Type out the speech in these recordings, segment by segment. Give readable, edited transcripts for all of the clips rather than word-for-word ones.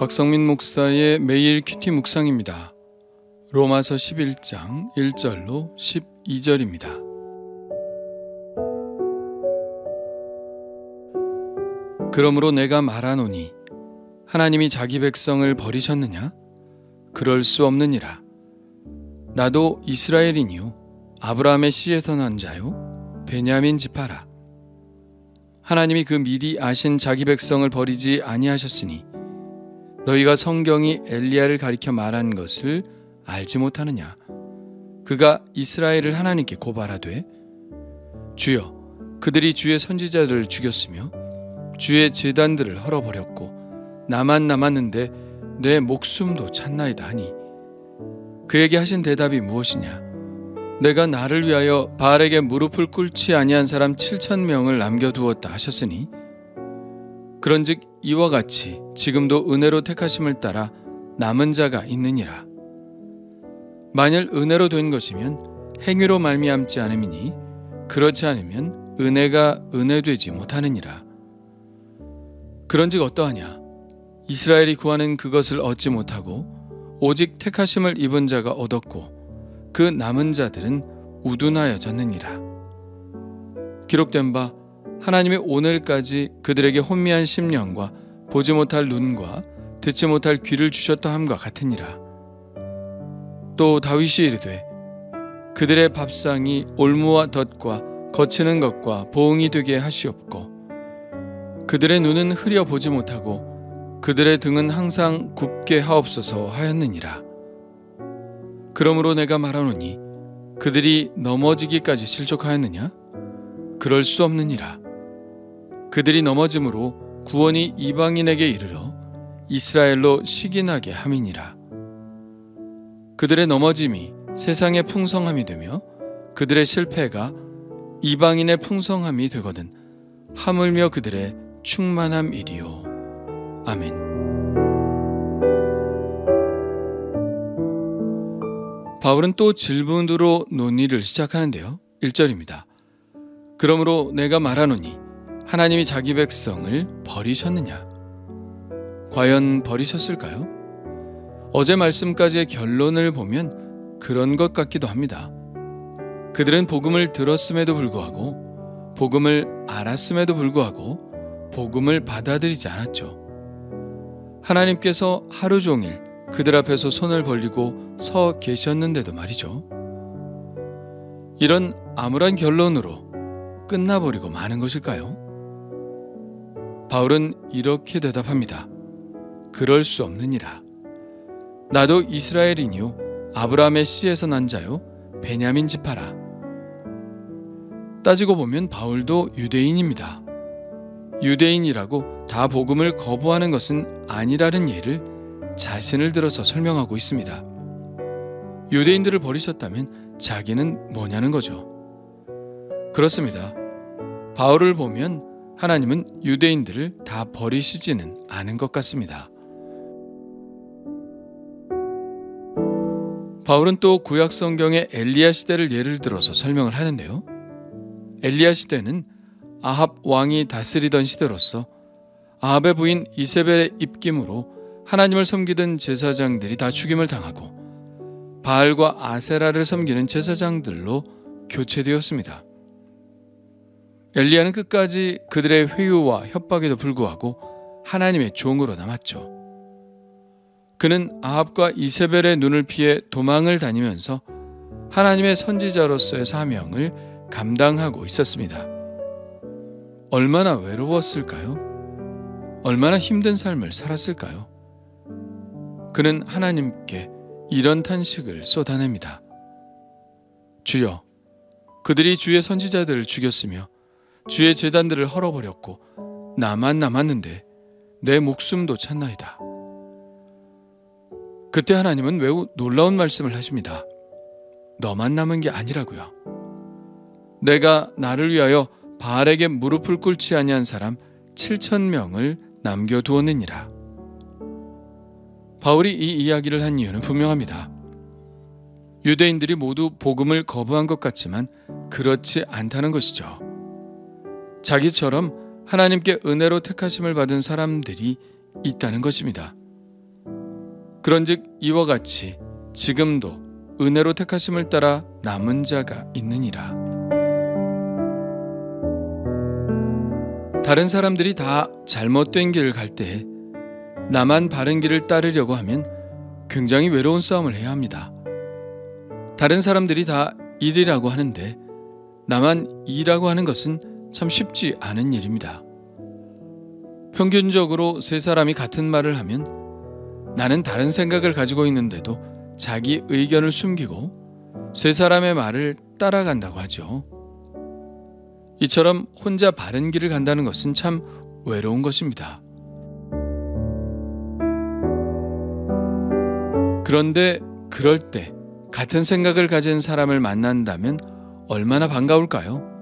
박성민 목사의 매일 큐티 묵상입니다. 로마서 11장 1절로 12절입니다. 그러므로 내가 말하노니 하나님이 자기 백성을 버리셨느냐? 그럴 수 없느니라. 나도 이스라엘이니요 아브라함의 씨에서 난 자요 베냐민 지파라. 하나님이 그 미리 아신 자기 백성을 버리지 아니하셨으니 너희가 성경이 엘리야를 가리켜 말한 것을 알지 못하느냐? 그가 이스라엘을 하나님께 고발하되 주여 그들이 주의 선지자들을 죽였으며 주의 제단들을 헐어버렸고 나만 남았는데 내 목숨도 찼나이다 하니 그에게 하신 대답이 무엇이냐? 내가 나를 위하여 바알에게 무릎을 꿇지 아니한 사람 7,000명을 남겨두었다 하셨으니 그런즉 이와 같이 지금도 은혜로 택하심을 따라 남은 자가 있느니라. 만일 은혜로 된 것이면 행위로 말미암지 않음이니 그렇지 않으면 은혜가 은혜되지 못하느니라. 그런즉 어떠하냐? 이스라엘이 구하는 그것을 얻지 못하고 오직 택하심을 입은 자가 얻었고 그 남은 자들은 우둔하여졌느니라. 기록된 바 하나님이 오늘까지 그들에게 혼미한 심령과 보지 못할 눈과 듣지 못할 귀를 주셨다 함과 같으니라. 또 다윗이 이르되 그들의 밥상이 올무와 덫과 거치는 것과 보응이 되게 하시옵고 그들의 눈은 흐려 보지 못하고 그들의 등은 항상 굽게 하옵소서 하였느니라. 그러므로 내가 말하노니 그들이 넘어지기까지 실족하였느냐? 그럴 수 없느니라. 그들이 넘어짐으로 구원이 이방인에게 이르러 이스라엘로 식인하게 함이니라. 그들의 넘어짐이 세상의 풍성함이 되며 그들의 실패가 이방인의 풍성함이 되거든 하물며 그들의 충만함이리요. 아멘. 바울은 또 질문으로 논의를 시작하는데요. 1절입니다. 그러므로 내가 말하노니 하나님이 자기 백성을 버리셨느냐? 과연 버리셨을까요? 어제 말씀까지의 결론을 보면 그런 것 같기도 합니다. 그들은 복음을 들었음에도 불구하고 복음을 알았음에도 불구하고 복음을 받아들이지 않았죠. 하나님께서 하루 종일 그들 앞에서 손을 벌리고 서 계셨는데도 말이죠. 이런 암울한 결론으로 끝나버리고 마는 것일까요? 바울은 이렇게 대답합니다. 그럴 수 없느니라. 나도 이스라엘이니요 아브라함의 씨에서 난 자요 베냐민 지파라. 따지고 보면 바울도 유대인입니다. 유대인이라고 다 복음을 거부하는 것은 아니라는 예를 자신을 들어서 설명하고 있습니다. 유대인들을 버리셨다면 자기는 뭐냐는 거죠. 그렇습니다. 바울을 보면 하나님은 유대인들을 다 버리시지는 않은 것 같습니다. 바울은 또 구약 성경의 엘리야 시대를 예를 들어서 설명을 하는데요. 엘리야 시대는 아합 왕이 다스리던 시대로서 아합의 부인 이세벨의 입김으로 하나님을 섬기던 제사장들이 다 죽임을 당하고 바알과 아세라를 섬기는 제사장들로 교체되었습니다. 엘리야는 끝까지 그들의 회유와 협박에도 불구하고 하나님의 종으로 남았죠. 그는 아합과 이세벨의 눈을 피해 도망을 다니면서 하나님의 선지자로서의 사명을 감당하고 있었습니다. 얼마나 외로웠을까요? 얼마나 힘든 삶을 살았을까요? 그는 하나님께 이런 탄식을 쏟아냅니다. 주여, 그들이 주의 선지자들을 죽였으며 주의 제단들을 헐어버렸고 나만 남았는데 내 목숨도 찼나이다. 그때 하나님은 매우 놀라운 말씀을 하십니다. 너만 남은 게 아니라고요. 내가 나를 위하여 바알에게 무릎을 꿇지 아니한 사람 7,000명을 남겨두었느니라. 바울이 이 이야기를 한 이유는 분명합니다. 유대인들이 모두 복음을 거부한 것 같지만 그렇지 않다는 것이죠. 자기처럼 하나님께 은혜로 택하심을 받은 사람들이 있다는 것입니다. 그런즉 이와 같이 지금도 은혜로 택하심을 따라 남은 자가 있느니라. 다른 사람들이 다 잘못된 길을 갈 때 나만 바른 길을 따르려고 하면 굉장히 외로운 싸움을 해야 합니다. 다른 사람들이 다 일이라고 하는데 나만 이라고 하는 것은 참 쉽지 않은 일입니다. 평균적으로 세 사람이 같은 말을 하면 나는 다른 생각을 가지고 있는데도 자기 의견을 숨기고 세 사람의 말을 따라간다고 하죠. 이처럼 혼자 바른 길을 간다는 것은 참 외로운 것입니다. 그런데 그럴 때 같은 생각을 가진 사람을 만난다면 얼마나 반가울까요?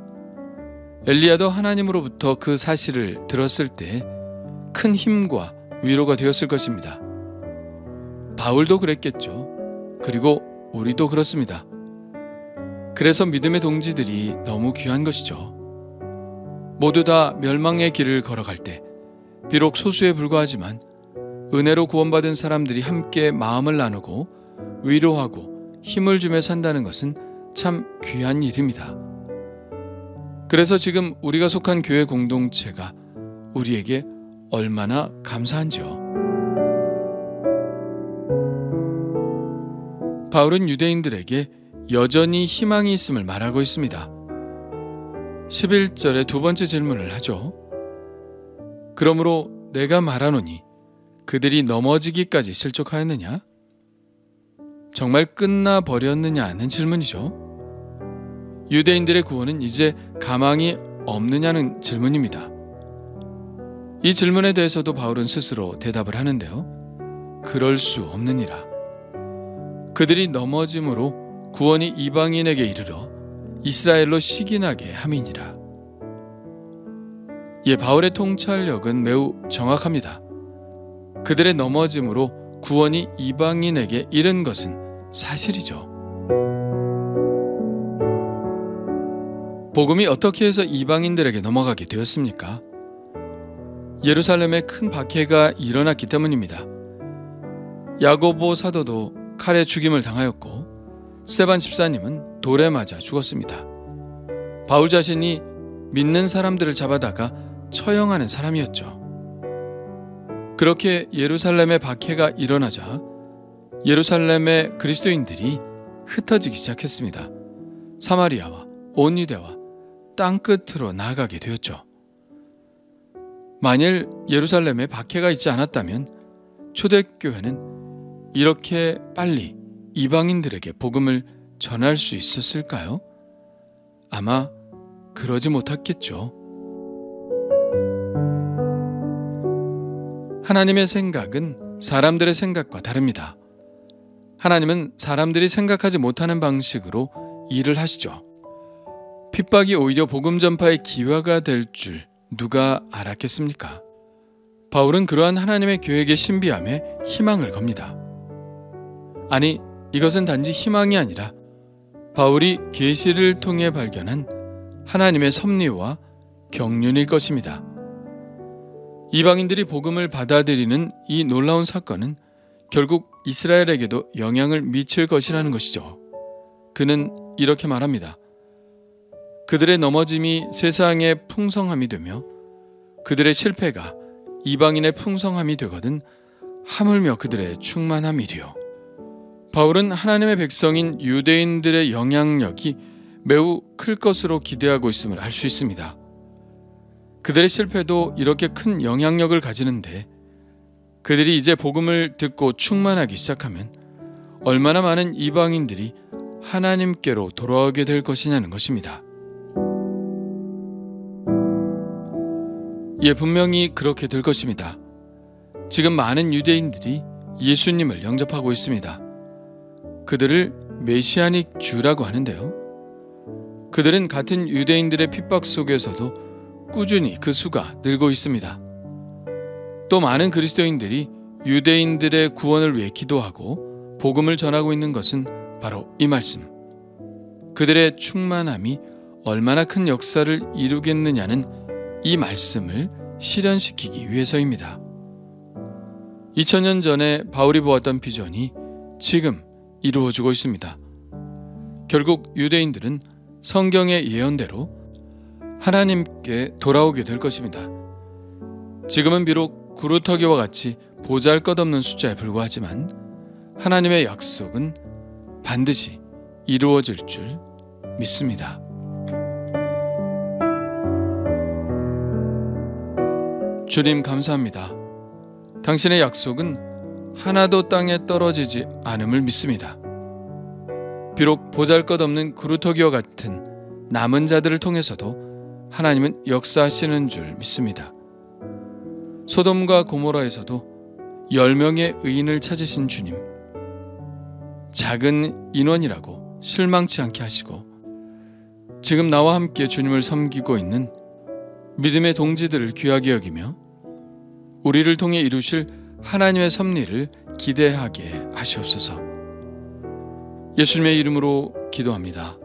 엘리야도 하나님으로부터 그 사실을 들었을 때 큰 힘과 위로가 되었을 것입니다. 바울도 그랬겠죠. 그리고 우리도 그렇습니다. 그래서 믿음의 동지들이 너무 귀한 것이죠. 모두 다 멸망의 길을 걸어갈 때 비록 소수에 불과하지만 은혜로 구원받은 사람들이 함께 마음을 나누고 위로하고 힘을 주며 산다는 것은 참 귀한 일입니다. 그래서 지금 우리가 속한 교회 공동체가 우리에게 얼마나 감사한지요. 바울은 유대인들에게 여전히 희망이 있음을 말하고 있습니다. 11절에 두 번째 질문을 하죠. 그러므로 내가 말하노니 그들이 넘어지기까지 실족하였느냐? 정말 끝나버렸느냐 하는 질문이죠. 유대인들의 구원은 이제 가망이 없느냐는 질문입니다. 이 질문에 대해서도 바울은 스스로 대답을 하는데요. 그럴 수 없느니라. 그들이 넘어짐으로 구원이 이방인에게 이르러 이스라엘로 시기나게 함이니라. 바울의 통찰력은 매우 정확합니다. 그들의 넘어짐으로 구원이 이방인에게 이른 것은 사실이죠. 복음이 어떻게 해서 이방인들에게 넘어가게 되었습니까? 예루살렘에 큰 박해가 일어났기 때문입니다. 야고보 사도도 칼에 죽임을 당하였고 스데반 집사님은 돌에 맞아 죽었습니다. 바울 자신이 믿는 사람들을 잡아다가 처형하는 사람이었죠. 그렇게 예루살렘에 박해가 일어나자 예루살렘의 그리스도인들이 흩어지기 시작했습니다. 사마리아와 온 유대와 땅끝으로 나아가게 되었죠. 만일 예루살렘에 박해가 있지 않았다면 초대교회는 이렇게 빨리 이방인들에게 복음을 전할 수 있었을까요? 아마 그러지 못했겠죠. 하나님의 생각은 사람들의 생각과 다릅니다. 하나님은 사람들이 생각하지 못하는 방식으로 일을 하시죠. 핍박이 오히려 복음 전파의 기회가 될 줄 누가 알았겠습니까? 바울은 그러한 하나님의 계획의 신비함에 희망을 겁니다. 아니, 이것은 단지 희망이 아니라 바울이 계시를 통해 발견한 하나님의 섭리와 경륜일 것입니다. 이방인들이 복음을 받아들이는 이 놀라운 사건은 결국 이스라엘에게도 영향을 미칠 것이라는 것이죠. 그는 이렇게 말합니다. 그들의 넘어짐이 세상의 풍성함이 되며 그들의 실패가 이방인의 풍성함이 되거든 하물며 그들의 충만함이리요. 바울은 하나님의 백성인 유대인들의 영향력이 매우 클 것으로 기대하고 있음을 알 수 있습니다. 그들의 실패도 이렇게 큰 영향력을 가지는데 그들이 이제 복음을 듣고 충만하기 시작하면 얼마나 많은 이방인들이 하나님께로 돌아오게 될 것이냐는 것입니다. 분명히 그렇게 될 것입니다. 지금 많은 유대인들이 예수님을 영접하고 있습니다. 그들을 메시아닉 주라고 하는데요. 그들은 같은 유대인들의 핍박 속에서도 꾸준히 그 수가 늘고 있습니다. 또 많은 그리스도인들이 유대인들의 구원을 위해 기도하고 복음을 전하고 있는 것은 바로 이 말씀. 그들의 충만함이 얼마나 큰 역사를 이루겠느냐는 이 말씀을 실현시키기 위해서입니다. 2000년 전에 바울이 보았던 비전이 지금 이루어지고 있습니다. 결국 유대인들은 성경의 예언대로 하나님께 돌아오게 될 것입니다. 지금은 비록 구루터기와 같이 보잘것없는 숫자에 불과하지만 하나님의 약속은 반드시 이루어질 줄 믿습니다. 주님 감사합니다. 당신의 약속은 하나도 땅에 떨어지지 않음을 믿습니다. 비록 보잘것없는 구루터기와 같은 남은 자들을 통해서도 하나님은 역사하시는 줄 믿습니다. 소돔과 고모라에서도 10명의 의인을 찾으신 주님, 작은 인원이라고 실망치 않게 하시고 지금 나와 함께 주님을 섬기고 있는 믿음의 동지들을 귀하게 여기며 우리를 통해 이루실 하나님의 섭리를 기대하게 하시옵소서. 예수님의 이름으로 기도합니다.